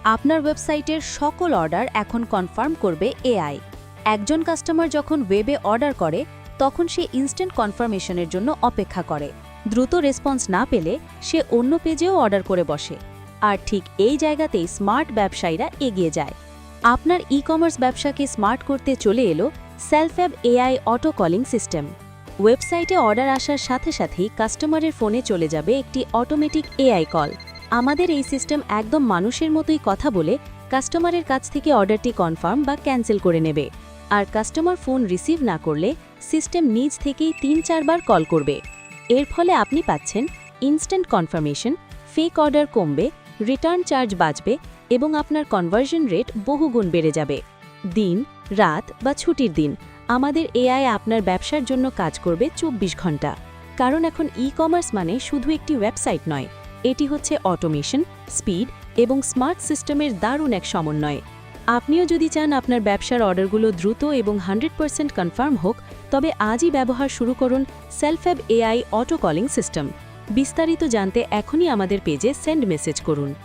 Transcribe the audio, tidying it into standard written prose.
আপনার ওয়েবসাইটের সকল অর্ডার এখন কনফার্ম করবে এআই। একজন কাস্টমার যখন ওয়েবে অর্ডার করে তখন সে ইনস্ট্যান্ট কনফার্মেশনের জন্য অপেক্ষা করে। দ্রুত রেসপন্স না পেলে সে অন্য পেজেও অর্ডার করে বসে। আর ঠিক এই জায়গাতেই স্মার্ট ব্যবসায়ীরা এগিয়ে যায়। আপনার ই-কমার্স ব্যবসাকে স্মার্ট করতে চলে এলো self-app AI auto calling system. ওয়েবসাইটে অর্ডার আসার সাথে সাথেই কাস্টমারের ফোনে চলে যাবে একটি অটোমেটিক এআই কল। আমাদের এই সিস্টেম একদম মানুষের মতোই কথা বলে কাস্টমারের কাছ থেকে অর্ডারটি কনফার্ম বা ক্যান্সেল করে নেবে। আর কাস্টমার ফোন রিসিভ না করলে সিস্টেম নিজ থেকেই ৩-৪ বার কল করবে। এর ফলে আপনি পাচ্ছেন ইনস্ট্যান্ট কনফার্মেশন, ফেক অর্ডার কমবে, রিটার্ন চার্জ বাঁচবে এবং আপনার কনভার্জন রেট বহুগুণ বেড়ে যাবে। দিন, রাত বা ছুটির দিন আমাদের এআই আপনার ব্যবসার জন্য কাজ করবে ২৪ ঘন্টা। কারণ এখন ই-কমার্স মানে শুধু একটি ওয়েবসাইট নয়, এটি হচ্ছে অটোমেশন, স্পিড এবং স্মার্ট সিস্টেমের দারুণ এক সমন্বয়। আপনিও যদি চান আপনার ব্যবসার অর্ডারগুলো দ্রুত এবং 100% কনফার্ম হোক, তবে আজই ব্যবহার শুরু করুন self-app AI auto calling system. বিস্তারিত জানতে এখনই আমাদের পেজে সেন্ড মেসেজ করুন।